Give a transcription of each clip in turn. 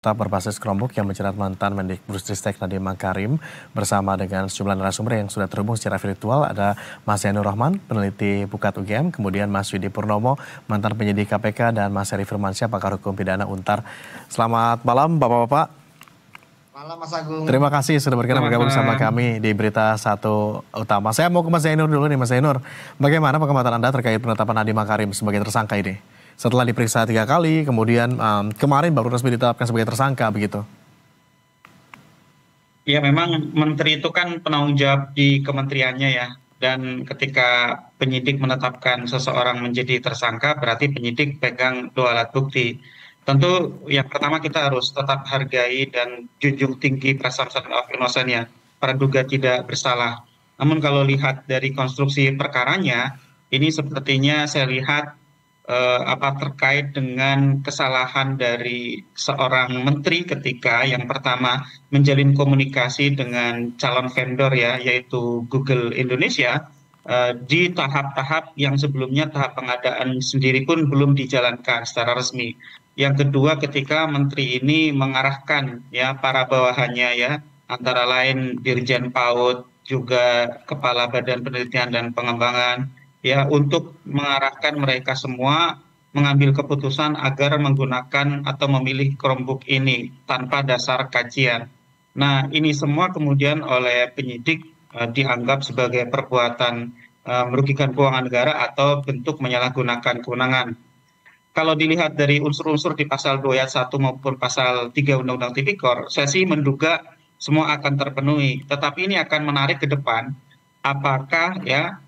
Tetap berbasis Chromebook yang menjerat mantan Mendikbudristek Nadiem Makarim bersama dengan sejumlah narasumber yang sudah terhubung secara virtual. Ada Mas Zainur Rahman, peneliti Pukat UGM, kemudian Mas Widi Purnomo, mantan penyidik KPK, dan Mas Heri Firmansyah, pakar hukum pidana UNTAR. Selamat malam Bapak-Bapak. Malam Mas Agung. Terima kasih sudah berkenan bergabung sama kami di Berita Satu Utama. Saya mau ke Mas Zainur dulu nih, Mas Zainur. Bagaimana pengamatan Anda terkait penetapan Nadiem Makarim sebagai tersangka ini? Setelah diperiksa 3 kali, kemudian kemarin baru resmi ditetapkan sebagai tersangka, begitu. Ya memang menteri itu kan penanggung jawab di kementeriannya ya. Dan ketika penyidik menetapkan seseorang menjadi tersangka, berarti penyidik pegang 2 alat bukti. Tentu yang pertama kita harus tetap hargai dan junjung tinggi presumption of innocence ya, praduga tidak bersalah. Namun kalau lihat dari konstruksi perkaranya, ini sepertinya saya lihat terkait dengan kesalahan dari seorang menteri ketika yang pertama menjalin komunikasi dengan calon vendor ya, yaitu Google Indonesia, di tahap-tahap yang sebelumnya tahap pengadaan sendiri pun belum dijalankan secara resmi. Yang kedua, ketika menteri ini mengarahkan ya para bawahannya ya, antara lain Dirjen PAUD, juga Kepala Badan Penelitian dan Pengembangan, ya untuk mengarahkan mereka semua mengambil keputusan agar menggunakan atau memilih Chromebook ini tanpa dasar kajian. Nah, ini semua kemudian oleh penyidik dianggap sebagai perbuatan merugikan keuangan negara atau bentuk menyalahgunakan kewenangan. Kalau dilihat dari unsur-unsur di pasal 2 ayat 1 maupun pasal 3 Undang-Undang Tipikor, saya sih menduga semua akan terpenuhi. Tetapi ini akan menarik ke depan apakah ya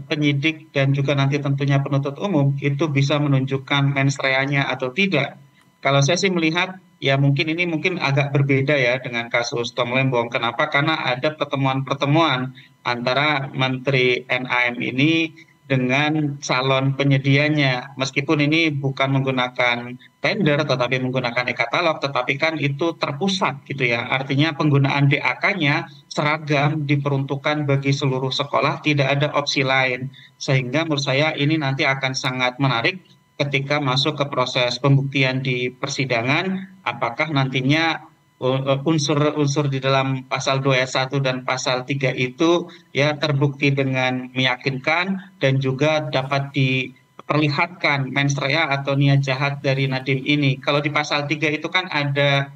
penyidik dan juga nanti tentunya penuntut umum itu bisa menunjukkan mens reanya atau tidak. Kalau saya sih melihat ya mungkin agak berbeda ya dengan kasus Tom Lembong. Kenapa? Karena ada pertemuan-pertemuan antara Menteri NAM ini dengan calon penyedianya. Meskipun ini bukan menggunakan tender tetapi menggunakan e-katalog, tetapi kan itu terpusat gitu ya. Artinya penggunaan DAK-nya seragam diperuntukkan bagi seluruh sekolah, tidak ada opsi lain. Sehingga menurut saya ini nanti akan sangat menarik ketika masuk ke proses pembuktian di persidangan, apakah nantinya unsur-unsur di dalam pasal 2 ayat 1 dan pasal 3 itu ya terbukti dengan meyakinkan dan juga dapat diperlihatkan mens rea atau niat jahat dari Nadiem ini. Kalau di pasal 3 itu kan ada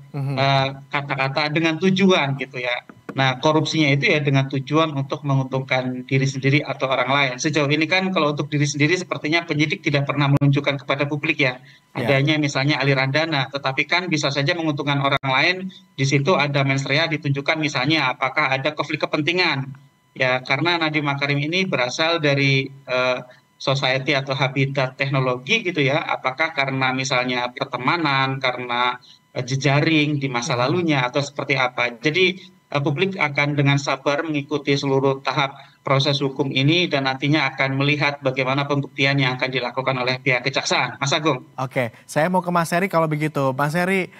kata-kata dengan tujuan gitu ya. Nah, korupsinya itu ya dengan tujuan untuk menguntungkan diri sendiri atau orang lain. Sejauh ini kan kalau untuk diri sendiri sepertinya penyidik tidak pernah menunjukkan kepada publik ya. Ya. Adanya misalnya aliran dana, tetapi kan bisa saja menguntungkan orang lain. Di situ ada mens rea ditunjukkan misalnya apakah ada konflik kepentingan. Ya, karena Nadiem Makarim ini berasal dari society atau habitat teknologi gitu ya. Apakah karena misalnya pertemanan, karena jejaring di masa lalunya atau seperti apa. Jadi publik akan dengan sabar mengikuti seluruh tahap proses hukum ini dan nantinya akan melihat bagaimana pembuktian yang akan dilakukan oleh pihak kejaksaan. Mas Agung. Oke, saya mau ke Mas Heri kalau begitu. Mas Heri,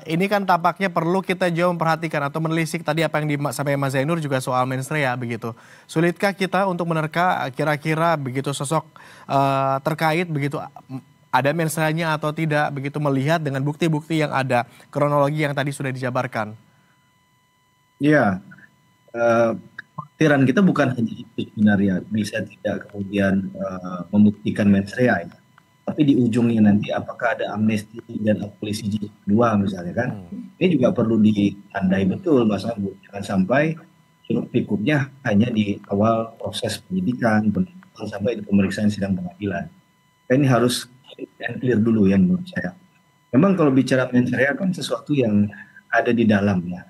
ini kan tampaknya perlu kita jauh memperhatikan atau menelisik tadi apa yang disampaikan Mas Zainur juga soal mens rea begitu. Sulitkah kita untuk menerka kira-kira begitu sosok terkait begitu ada mens reanya atau tidak begitu melihat dengan bukti-bukti yang ada, kronologi yang tadi sudah dijabarkan? Ya, kekhawatiran kita bukan hanya itu sebenarnya, bisa tidak kemudian membuktikan mens rea ya. Tapi di ujungnya nanti apakah ada amnesti dan abolisi jilid kedua misalnya kan. Ini juga perlu ditandai betul Mas Abu. Jangan sampai hiruk pikuknya hanya di awal proses penyidikan, sampai di pemeriksaan sidang pengadilan. Ini harus clear dulu ya menurut saya. Memang kalau bicara mens rea kan sesuatu yang ada di dalam ya.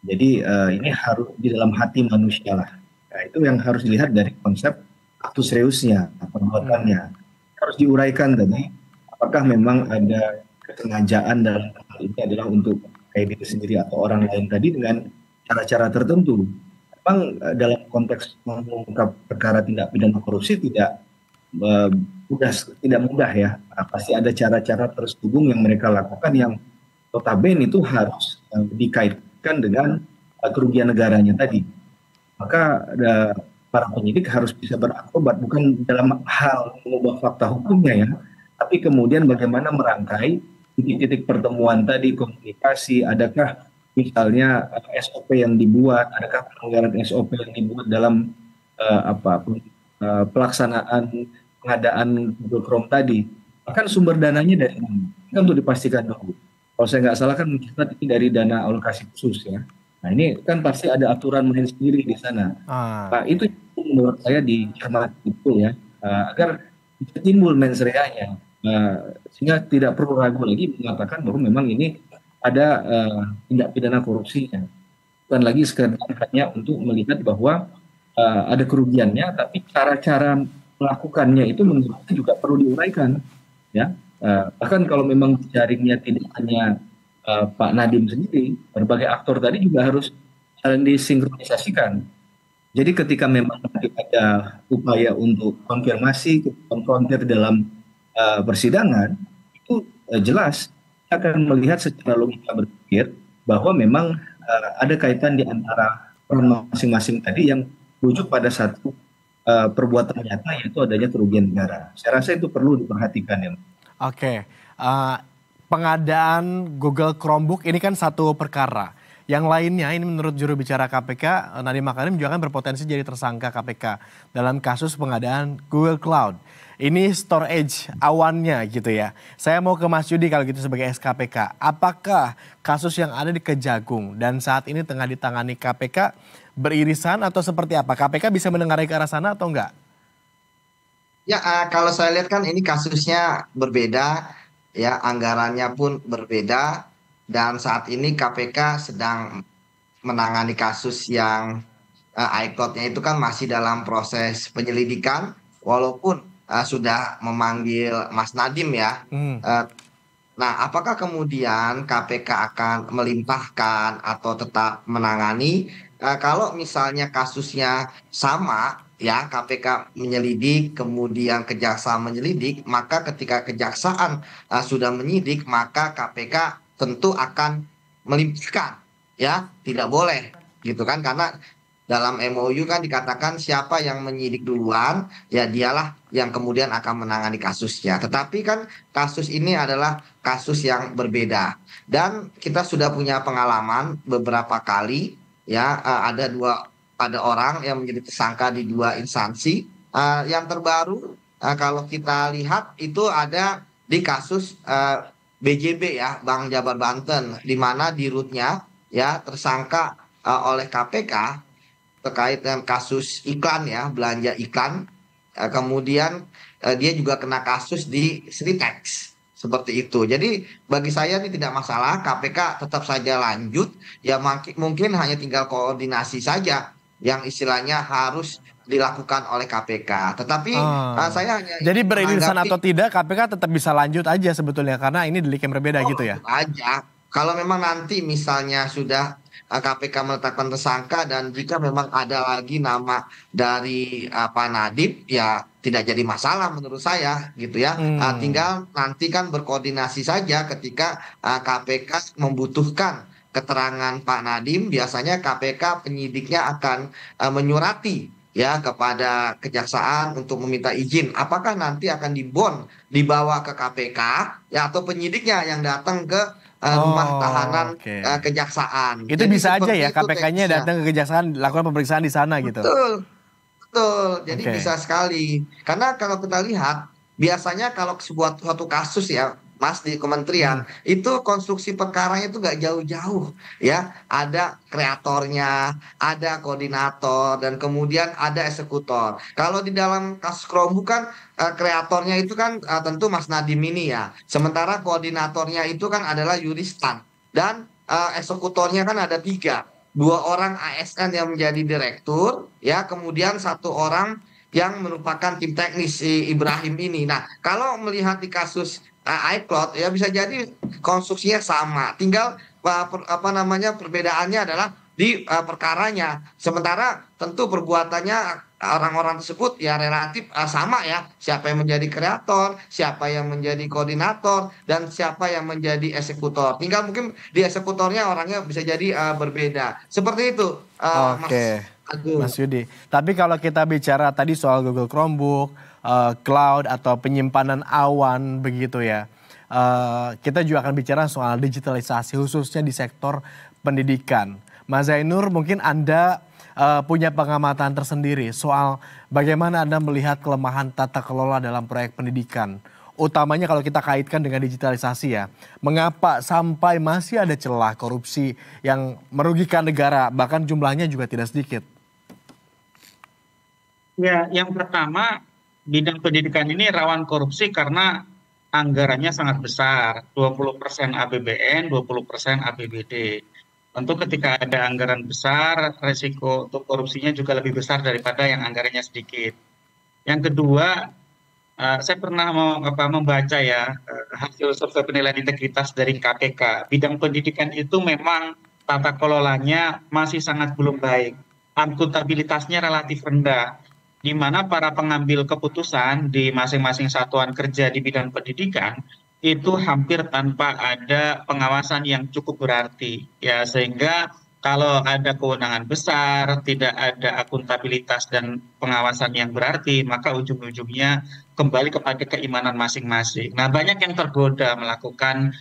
Jadi ini harus di dalam hati manusia lah. Nah, itu yang harus dilihat dari konsep aktus reusnya, perbuatannya. Harus diuraikan tadi, apakah memang ada kesengajaan dalam hal ini adalah untuk kayak diri sendiri atau orang lain tadi dengan cara-cara tertentu. Memang dalam konteks mengungkap perkara tindak pidana korupsi tidak mudah ya. Pasti ada cara-cara terselubung yang mereka lakukan yang notabene itu harus dikaitkan dengan kerugian negaranya tadi. Maka para penyidik harus bisa berakrobat bukan dalam hal mengubah fakta hukumnya ya, tapi kemudian bagaimana merangkai titik-titik pertemuan tadi, komunikasi, adakah misalnya SOP yang dibuat, adakah pelanggaran SOP yang dibuat dalam pelaksanaan pengadaan Google Chrome tadi. Bahkan sumber dananya dari mana? Kan untuk dipastikan dulu. Kalau saya nggak salah kan mencatat ini dari dana alokasi khusus ya. Nah ini kan pasti ada aturan main sendiri di sana. Ah, Nah itu menurut saya dicermati itu ya, agar bisa timbul mens reanya, sehingga tidak perlu ragu lagi mengatakan bahwa memang ini ada tindak pidana korupsinya. Bukan lagi sekedar hanya untuk melihat bahwa ada kerugiannya, tapi cara-cara melakukannya itu menurut saya juga perlu diuraikan, ya. Bahkan kalau memang jaringnya tidak hanya Pak Nadiem sendiri, berbagai aktor tadi juga harus saling disinkronisasikan. Jadi ketika memang nanti ada upaya untuk konfirmasi, konfrontir dalam persidangan, itu jelas akan melihat secara logika berpikir bahwa memang ada kaitan di antara peran masing-masing tadi yang merujuk pada satu perbuatan nyata, yaitu adanya kerugian negara. Saya rasa itu perlu diperhatikan ya. oke. Pengadaan Google Chromebook ini kan satu perkara. Yang lainnya ini menurut juru bicara KPK, Nadiem Makarim juga kan berpotensi jadi tersangka KPK dalam kasus pengadaan Google Cloud. Ini storage awannya gitu ya. Saya mau ke Mas Yudi kalau gitu sebagai SKPK. Apakah kasus yang ada di Kejagung dan saat ini tengah ditangani KPK beririsan atau seperti apa? KPK bisa mendengarai ke arah sana atau enggak? Ya, kalau saya lihat kan ini kasusnya berbeda, ya anggarannya pun berbeda, dan saat ini KPK sedang menangani kasus yang iCloud-nya itu kan masih dalam proses penyelidikan, walaupun sudah memanggil Mas Nadiem ya. Hmm, Eh, Nah, apakah kemudian KPK akan melimpahkan atau tetap menangani? Kalau misalnya kasusnya sama, ya KPK menyelidik, kemudian kejaksaan menyelidik, maka ketika kejaksaan sudah menyidik, maka KPK tentu akan melimpahkan, ya tidak boleh, gitu kan? Karena dalam MOU kan dikatakan siapa yang menyidik duluan, ya dialah yang kemudian akan menangani kasusnya. Tetapi kan kasus ini adalah kasus yang berbeda. Dan kita sudah punya pengalaman beberapa kali ya ada orang yang menjadi tersangka di dua instansi. Yang terbaru kalau kita lihat itu ada di kasus BJB ya Bank Jabar Banten di mana di rootnya ya tersangka oleh KPK terkait dengan kasus iklan ya belanja iklan. Kemudian dia juga kena kasus di Sritex seperti itu. Jadi bagi saya ini tidak masalah, KPK tetap saja lanjut, ya mungkin hanya tinggal koordinasi saja yang istilahnya harus dilakukan oleh KPK. Tetapi ah. saya hanya Jadi ingin beririsan menanggapi atau tidak KPK tetap bisa lanjut aja sebetulnya karena ini delik yang berbeda oh, gitu ya. tentu aja. Kalau memang nanti misalnya sudah KPK menetapkan tersangka dan jika memang ada lagi nama dari Pak Nadiem, ya tidak jadi masalah menurut saya gitu ya. Hmm. Tinggal nanti kan berkoordinasi saja ketika KPK membutuhkan keterangan Pak Nadiem, biasanya KPK penyidiknya akan menyurati ya kepada kejaksaan untuk meminta izin. Apakah nanti akan dibawa ke KPK ya atau penyidiknya yang datang ke rumah Oh, tahanan oke. kejaksaan. Itu Jadi bisa aja seperti ya itu KPK-nya teknisnya. datang ke kejaksaan lakukan pemeriksaan di sana gitu. Betul, betul. Jadi Oke. bisa sekali. Karena kalau kita lihat, biasanya kalau sebuah suatu kasus ya, Mas di Hmm. kementerian, itu konstruksi perkaranya itu nggak jauh-jauh. Ya, ada kreatornya, ada koordinator, dan kemudian ada eksekutor. Kalau di dalam kasus Chromebook kan, kreatornya itu kan tentu Mas Nadiem ini ya. Sementara koordinatornya itu kan adalah Yuristan. Dan eksekutornya kan ada tiga dua orang ASN yang menjadi direktur, ya kemudian satu orang yang merupakan tim teknis si Ibrahim ini. Nah, kalau melihat di kasus iCloud ya bisa jadi konstruksinya sama, tinggal apa namanya perbedaannya adalah di perkaranya. Sementara tentu perbuatannya orang-orang tersebut ya relatif sama ya. Siapa yang menjadi kreator, siapa yang menjadi koordinator, dan siapa yang menjadi eksekutor. Tinggal mungkin di eksekutornya orangnya bisa jadi berbeda. Seperti itu, Mas Oke, Agung. Mas Yudi. Tapi kalau kita bicara tadi soal Google Chromebook, cloud atau penyimpanan awan begitu ya. kita juga akan bicara soal digitalisasi khususnya di sektor pendidikan. Mas Zainur, mungkin Anda punya pengamatan tersendiri soal bagaimana Anda melihat kelemahan tata kelola dalam proyek pendidikan. Utamanya kalau kita kaitkan dengan digitalisasi ya. Mengapa sampai masih ada celah korupsi yang merugikan negara, bahkan jumlahnya juga tidak sedikit? Ya, yang pertama, bidang pendidikan ini rawan korupsi karena anggarannya sangat besar, 20% APBN, 20% APBD. Tentu ketika ada anggaran besar, resiko untuk korupsinya juga lebih besar daripada yang anggarannya sedikit. Yang kedua, saya pernah membaca ya hasil survei penilaian integritas dari KPK. Bidang pendidikan itu memang tata kelolanya masih sangat belum baik. Akuntabilitasnya relatif rendah, di mana para pengambil keputusan di masing-masing satuan kerja di bidang pendidikan itu hampir tanpa ada pengawasan yang cukup berarti. Ya, sehingga kalau ada kewenangan besar, tidak ada akuntabilitas dan pengawasan yang berarti, maka ujung-ujungnya kembali kepada keimanan masing-masing. Nah, banyak yang tergoda melakukan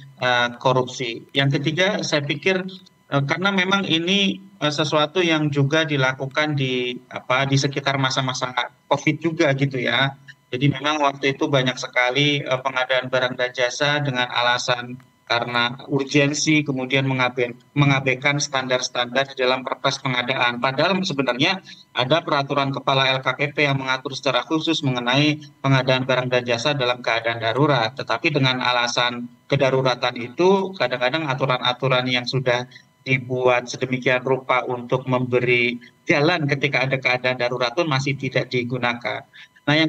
korupsi. Yang ketiga, saya pikir karena memang ini sesuatu yang juga dilakukan di sekitar masa-masa COVID juga gitu ya. Jadi memang waktu itu banyak sekali pengadaan barang dan jasa dengan alasan karena urgensi, kemudian mengabaikan standar-standar di dalam perpres pengadaan. Padahal sebenarnya ada peraturan kepala LKPP yang mengatur secara khusus mengenai pengadaan barang dan jasa dalam keadaan darurat. Tetapi dengan alasan kedaruratan itu, kadang-kadang aturan-aturan yang sudah dibuat sedemikian rupa untuk memberi jalan ketika ada keadaan darurat pun masih tidak digunakan. Nah, yang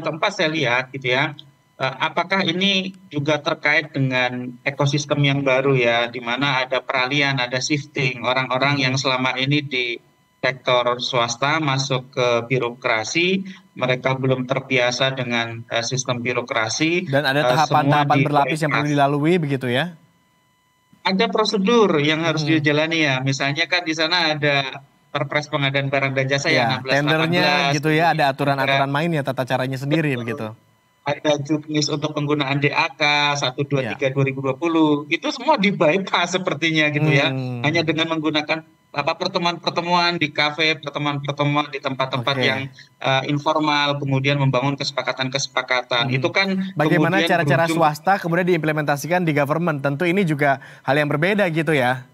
keempat saya lihat gitu ya, apakah ini juga terkait dengan ekosistem yang baru ya, di mana ada peralihan, ada shifting orang-orang yang selama ini di sektor swasta masuk ke birokrasi, mereka belum terbiasa dengan sistem birokrasi. Dan ada tahapan-tahapan berlapis yang perlu dilalui begitu ya? Ada prosedur yang harus dijalani ya, misalnya kan di sana ada Perpres pengadaan barang dan jasa ya 16-18. Tendernya gitu ya, ada aturan-aturan mainnya, tata caranya sendiri begitu. Ada juknis untuk penggunaan DAK 123 2020. Itu semua di bypass sepertinya gitu ya. Hanya dengan menggunakan pertemuan-pertemuan di kafe, pertemuan-pertemuan di tempat-tempat yang informal, kemudian membangun kesepakatan-kesepakatan. Itu kan bagaimana cara-cara swasta kemudian diimplementasikan di government. Tentu ini juga hal yang berbeda gitu ya.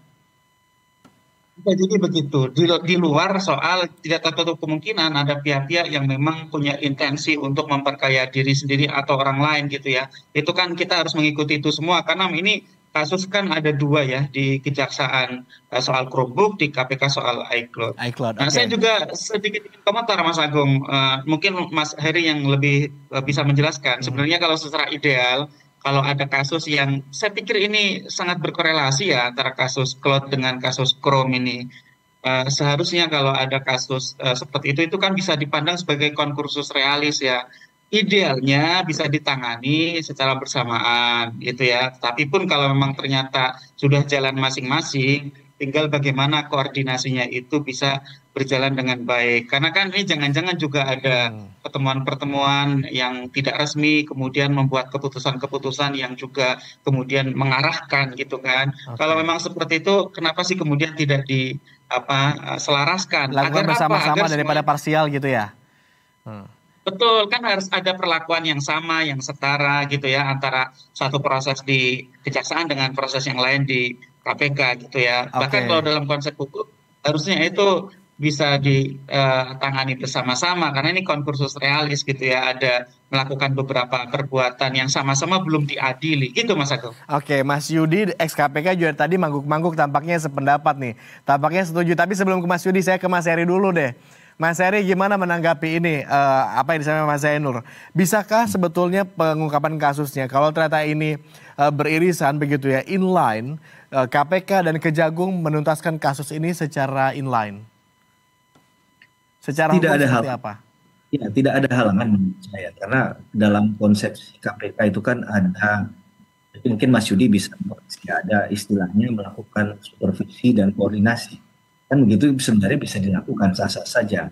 Jadi begitu, di luar soal tidak tertutup kemungkinan ada pihak-pihak yang memang punya intensi untuk memperkaya diri sendiri atau orang lain gitu ya. Itu kan kita harus mengikuti itu semua karena ini kasus kan ada dua ya di Kejaksaan soal Chromebook, di KPK soal iCloud. Nah, saya juga sedikit komentar Mas Agung, mungkin Mas Heri yang lebih bisa menjelaskan. Sebenarnya kalau secara ideal, kalau ada kasus yang saya pikir ini sangat berkorelasi ya antara kasus Cloud dengan kasus Chrome ini. Seharusnya kalau ada kasus seperti itu kan bisa dipandang sebagai konkursus realis ya. Idealnya bisa ditangani secara bersamaan gitu ya. Tapi pun kalau memang ternyata sudah jalan masing-masing, tinggal bagaimana koordinasinya itu bisa berjalan dengan baik. Karena kan ini jangan-jangan juga ada pertemuan-pertemuan yang tidak resmi, kemudian membuat keputusan-keputusan yang juga kemudian mengarahkan gitu kan. Kalau memang seperti itu, kenapa sih kemudian tidak selaraskan? Lakukan bersama-sama daripada parsial gitu ya? Betul, kan harus ada perlakuan yang sama, yang setara gitu ya, antara satu proses di Kejaksaan dengan proses yang lain di KPK gitu ya. Bahkan kalau dalam konsep hukum, harusnya itu bisa ditangani bersama-sama karena ini konkursus realis gitu ya, ada melakukan beberapa perbuatan yang sama-sama belum diadili gitu Mas Agung. Oke, Mas Yudi ex KPK juga tadi mangguk-mangguk tampaknya sependapat nih, tampaknya setuju. Tapi sebelum ke Mas Yudi saya ke Mas Heri dulu deh. Mas Heri gimana menanggapi ini apa yang disampaikan Mas Zainur? Bisakah sebetulnya pengungkapan kasusnya kalau ternyata ini beririsan begitu ya, inline, KPK dan Kejagung menuntaskan kasus ini secara inline? Secara tidak ada hal apa? Ya, tidak ada halangan menurut saya karena dalam konsepsi KPK itu kan ada, mungkin Mas Yudi bisa ada istilahnya melakukan supervisi dan koordinasi. Kan begitu sebenarnya bisa dilakukan sah-sah saja.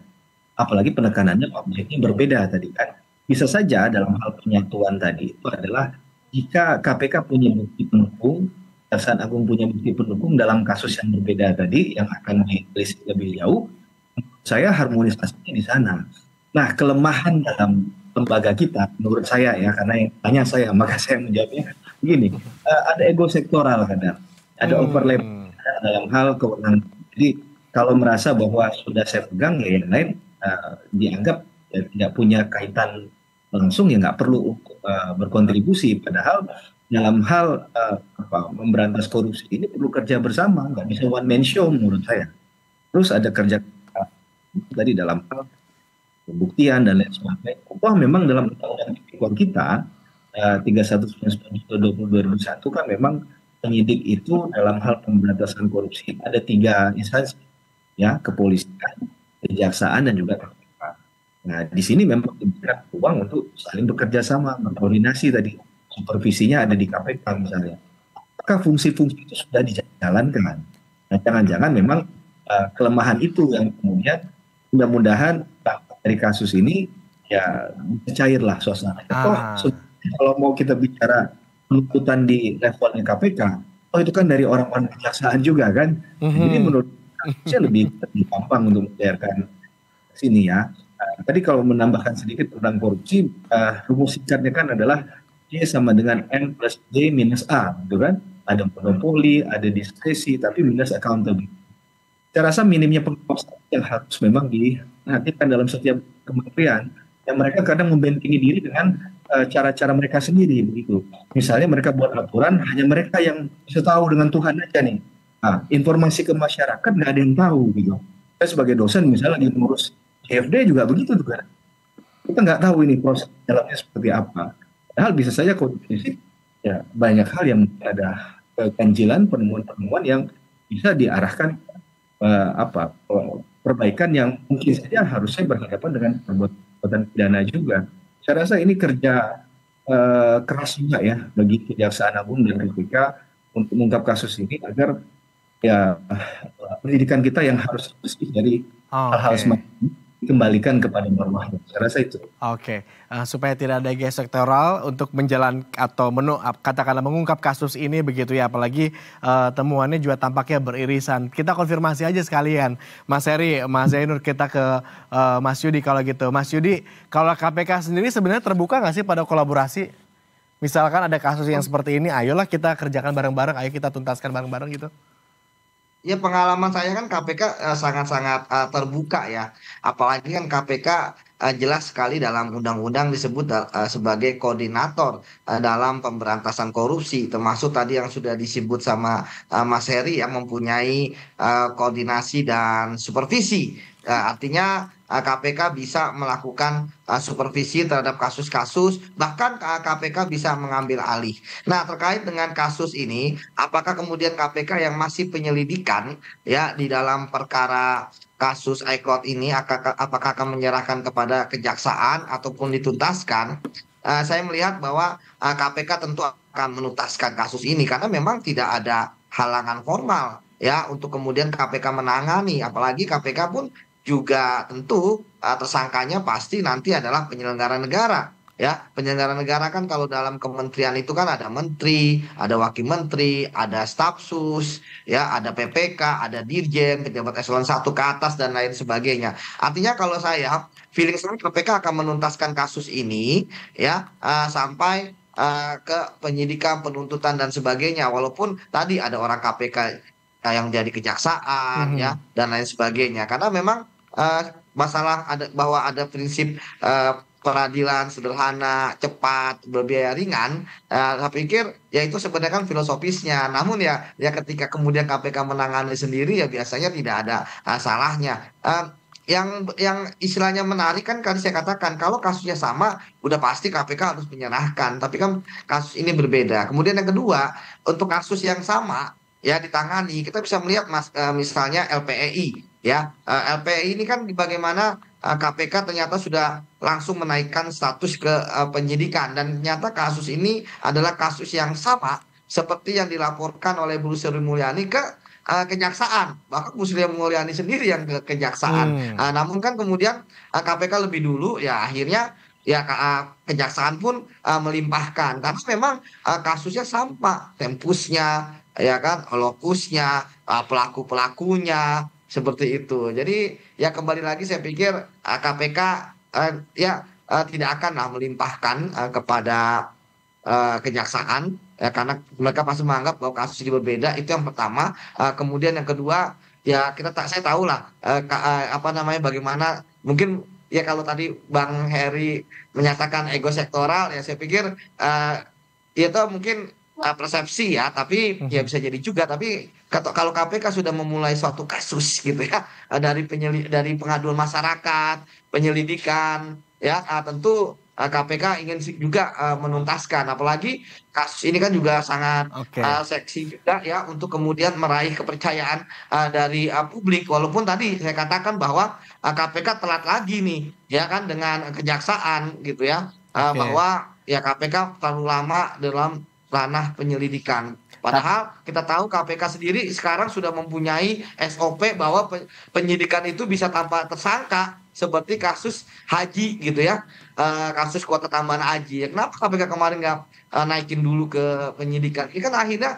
Apalagi penekanannya objeknya berbeda tadi kan. Bisa saja dalam hal penyatuan tadi itu adalah jika KPK punya bukti pendukung, Kejaksaan Agung punya bukti pendukung dalam kasus yang berbeda tadi, yang akan ditelisik lebih jauh, saya harmonisasinya di sana. Nah, kelemahan dalam lembaga kita, menurut saya ya, karena yang tanya saya, maka saya menjawabnya begini, ada ego sektoral kadang, ada overlap dalam hal kewenangan. Jadi kalau merasa bahwa sudah saya pegang, ya yang lain dianggap ya, tidak punya kaitan langsung, ya nggak perlu berkontribusi. Padahal dalam hal memberantas korupsi ini perlu kerja bersama, nggak bisa one man show menurut saya. Terus ada kerja tadi dalam hal pembuktian dan lain sebagainya. Wah, memang dalam undang-undang tipikor kita 31/2021 kan memang penyidik itu dalam hal pemberantasan korupsi ada 3 instansi, ya, kepolisian, kejaksaan, dan juga KPK. Nah, di sini memang diberikan ruang untuk saling bekerja sama, berkoordinasi tadi. Supervisinya ada di KPK misalnya. Apakah fungsi-fungsi itu sudah dijalankan? Nah, jangan-jangan memang kelemahan itu yang kemudian mudah-mudahan dari kasus ini ya cairlah suasana. Kalau mau kita bicara penuntutan di levelnya KPK, itu kan dari orang-orang kejaksaan juga kan. Jadi menurut saya lebih gampang untuk mencairkan sini ya. Tadi kalau menambahkan sedikit tentang korupsi, rumus singkatnya kan adalah Y sama dengan N plus D minus A, gitu kan. Ada monopoli, ada diskresi, tapi minus accountability. Saya rasa minimnya pengawasan yang harus memang diperhatikan dalam setiap kementerian, yang mereka kadang membentengi diri dengan cara-cara mereka sendiri begitu. Misalnya mereka buat aturan, hanya mereka yang bisa tahu dengan Tuhan aja nih. Nah, informasi ke masyarakat nggak ada yang tahu gitu. Saya sebagai dosen misalnya lagi mengurus CFD juga begitu juga. Kita nggak tahu ini proses dalamnya seperti apa. Padahal bisa saja kondisi ya banyak hal yang ada keganjilan, penemuan-penemuan yang bisa diarahkan perbaikan yang mungkin saja harusnya berhadapan dengan perbuatan pidana juga. Saya rasa ini kerja keras juga ya bagi Kejaksaan Agung dan KPK untuk mengungkap kasus ini agar ya pendidikan kita yang harus bersih dari hal-hal semacam ini dikembalikan kepada normanya. Saya rasa itu. Oke, supaya tidak ada ego sektoral untuk menjalankan atau katakanlah mengungkap kasus ini begitu ya, apalagi temuannya juga tampaknya beririsan. Kita konfirmasi aja sekalian, Mas Heri, Mas Zainur, kita ke Mas Yudi kalau gitu. Mas Yudi, kalau KPK sendiri sebenarnya terbuka nggak sih pada kolaborasi? Misalkan ada kasus yang seperti ini, ayolah kita kerjakan bareng-bareng, ayo kita tuntaskan bareng-bareng gitu. Ya, pengalaman saya kan KPK sangat-sangat terbuka ya. Apalagi kan KPK jelas sekali dalam undang-undang disebut sebagai koordinator dalam pemberantasan korupsi. Termasuk tadi yang sudah disebut sama Mas Heri yang mempunyai koordinasi dan supervisi. Artinya KPK bisa melakukan supervisi terhadap kasus-kasus, bahkan KPK bisa mengambil alih. Nah, terkait dengan kasus ini, apakah kemudian KPK yang masih penyelidikan ya di dalam perkara kasus iCloud ini apakah akan menyerahkan kepada kejaksaan ataupun dituntaskan? Saya melihat bahwa KPK tentu akan menuntaskan kasus ini karena memang tidak ada halangan formal ya untuk kemudian KPK menangani, apalagi KPK pun juga tentu tersangkanya pasti nanti adalah penyelenggara negara. Ya, penyelenggara negara kan kalau dalam kementerian itu kan ada menteri, ada wakil menteri, ada staf sus, ya, ada PPK, ada dirjen, pejabat eselon 1 ke atas dan lain sebagainya. Artinya kalau saya feeling saya KPK akan menuntaskan kasus ini ya sampai ke penyidikan, penuntutan dan sebagainya. Walaupun tadi ada orang KPK yang jadi kejaksaan ya dan lain sebagainya. Karena memang masalah bahwa ada prinsip peradilan sederhana, cepat, berbiaya ringan, saya pikir ya itu sebenarnya kan filosofisnya. Namun ya ketika kemudian KPK menangani sendiri ya biasanya tidak ada salahnya. Yang istilahnya menarik kan saya katakan kalau kasusnya sama udah pasti KPK harus menyerahkan. Tapi kan kasus ini berbeda. Kemudian yang kedua, untuk kasus yang sama ya ditangani, kita bisa melihat misalnya LPEI ya. LPEI ini kan bagaimana KPK ternyata sudah langsung menaikkan status ke penyidikan dan ternyata kasus ini adalah kasus yang sama seperti yang dilaporkan oleh Bu Sri Mulyani ke kejaksaan, bahkan Bu Sri Mulyani sendiri yang ke kejaksaan. Namun kan kemudian KPK lebih dulu ya akhirnya ya kejaksaan pun melimpahkan karena memang kasusnya sama, tempusnya, ya kan, lokusnya, pelaku-pelakunya seperti itu. Jadi ya kembali lagi saya pikir KPK ya tidak akan melimpahkan kepada kejaksaan ya karena mereka pasti menganggap bahwa kasus ini berbeda. Itu yang pertama. Kemudian yang kedua ya saya tahu lah apa namanya, bagaimana mungkin ya kalau tadi Bang Heri menyatakan ego sektoral, ya saya pikir itu mungkin persepsi ya, tapi ya bisa jadi juga. Tapi kalau KPK sudah memulai suatu kasus gitu ya, dari pengaduan masyarakat, penyelidikan ya, tentu KPK ingin juga menuntaskan. Apalagi kasus ini kan juga sangat Oke. seksi juga ya untuk kemudian meraih kepercayaan dari publik. Walaupun tadi saya katakan bahwa KPK telat lagi nih ya kan dengan kejaksaan gitu ya, Oke. bahwa ya KPK terlalu lama dalam ranah penyelidikan. Padahal kita tahu KPK sendiri sekarang sudah mempunyai SOP bahwa penyidikan itu bisa tanpa tersangka seperti kasus haji gitu ya, kasus kuota tambahan haji. Kenapa KPK kemarin nggak naikin dulu ke penyidikan? Ini kan akhirnya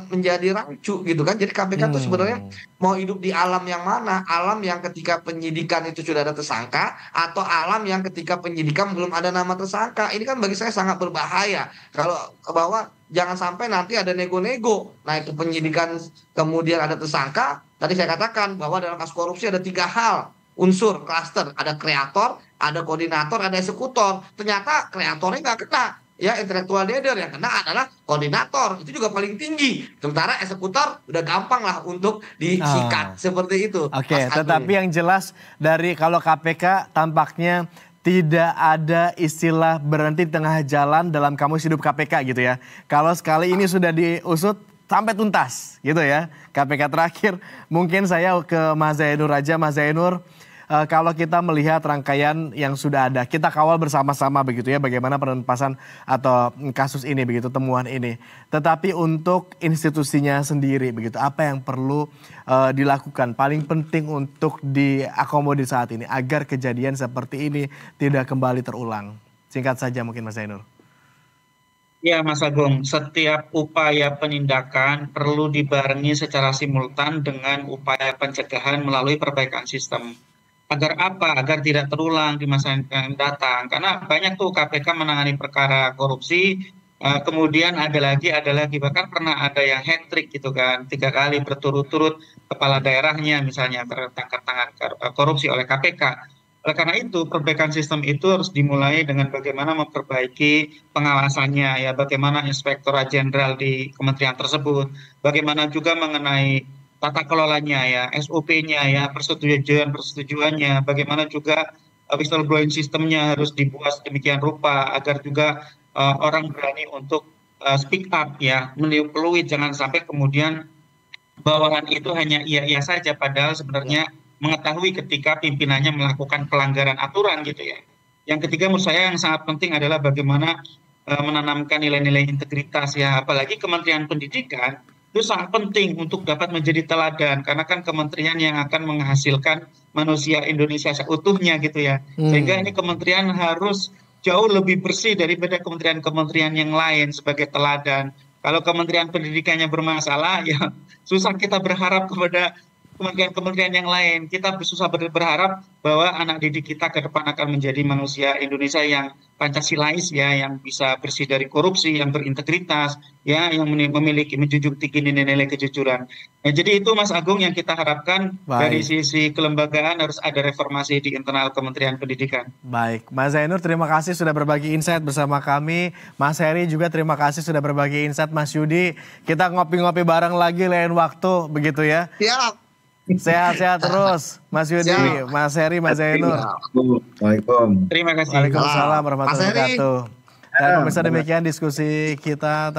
menjadi rancu gitu kan. Jadi KPK tuh sebenarnya Hmm. mau hidup di alam yang mana? Alam yang ketika penyidikan itu sudah ada tersangka, atau alam yang ketika penyidikan belum ada nama tersangka? Ini kan bagi saya sangat berbahaya. Kalau bahwa jangan sampai nanti ada nego-nego. Nah itu penyidikan kemudian ada tersangka. Tadi saya katakan bahwa dalam kasus korupsi ada 3 hal unsur klaster, ada kreator, ada koordinator, ada eksekutor. Ternyata kreatornya nggak kena, ya intellectual leader, yang kena adalah koordinator, itu juga paling tinggi. Sementara eksekutor udah gampang lah untuk disikat seperti itu. Oke, Mas Agung. tetapi yang jelas dari kalau KPK tampaknya tidak ada istilah berhenti di tengah jalan dalam kamus hidup KPK gitu ya. Kalau sekali ini sudah diusut sampai tuntas gitu ya. KPK terakhir, mungkin saya ke Mas Zainur aja. Mas Zainur, kalau kita melihat rangkaian yang sudah ada, kita kawal bersama-sama begitu ya, bagaimana penuntasan atau kasus ini begitu, temuan ini. Tetapi untuk institusinya sendiri begitu, apa yang perlu dilakukan, paling penting untuk diakomodir saat ini agar kejadian seperti ini tidak kembali terulang? Singkat saja mungkin Mas Zainur. Ya, Mas Agung, setiap upaya penindakan perlu dibarengi secara simultan dengan upaya pencegahan melalui perbaikan sistem. Agar apa? Agar tidak terulang di masa yang akan datang. Karena banyak tuh KPK menangani perkara korupsi, kemudian ada lagi, bahkan pernah ada yang hat-trick gitu kan, 3 kali berturut-turut kepala daerahnya misalnya tertangkap tangan korupsi oleh KPK. Oleh karena itu, perbaikan sistem itu harus dimulai dengan bagaimana memperbaiki pengawasannya, ya, bagaimana inspektorat jenderal di kementerian tersebut, bagaimana juga mengenai tata kelolanya, ya, SOP-nya, ya, persetujuannya, bagaimana juga whistleblowing sistemnya harus dibuat sedemikian rupa agar juga orang berani untuk speak up, ya, meniup peluit, jangan sampai kemudian bawahan itu hanya iya-iya saja, padahal sebenarnya mengetahui ketika pimpinannya melakukan pelanggaran aturan gitu ya. Yang ketiga menurut saya yang sangat penting adalah bagaimana menanamkan nilai-nilai integritas ya, apalagi Kementerian Pendidikan itu sangat penting untuk dapat menjadi teladan karena kan kementerian yang akan menghasilkan manusia Indonesia seutuhnya gitu ya. Sehingga ini kementerian harus jauh lebih bersih daripada kementerian-kementerian yang lain sebagai teladan. Kalau Kementerian Pendidikannya bermasalah ya susah kita berharap kepada kementerian-kementerian yang lain. Kita susah berharap bahwa anak didik kita ke depan akan menjadi manusia Indonesia yang Pancasilais ya, yang bisa bersih dari korupsi, yang berintegritas, ya, yang memiliki menjunjung tinggi nilai-nilai kejujuran. Nah, jadi itu Mas Agung yang kita harapkan dari Baik. sisi kelembagaan harus ada reformasi di internal Kementerian Pendidikan. Baik, Mas Zainur terima kasih sudah berbagi insight bersama kami. Mas Heri juga terima kasih sudah berbagi insight. Mas Yudi, kita ngopi-ngopi bareng lagi lain waktu begitu ya. Siap. Sehat-sehat terus, Mas Yudi, Siap. Mas Heri, Mas Zainur. Waalaikumsalam. Terima kasih. Waalaikumsalam Mas warahmatullahi Heri. wabarakatuh. Dan pemirsa demikian diskusi kita.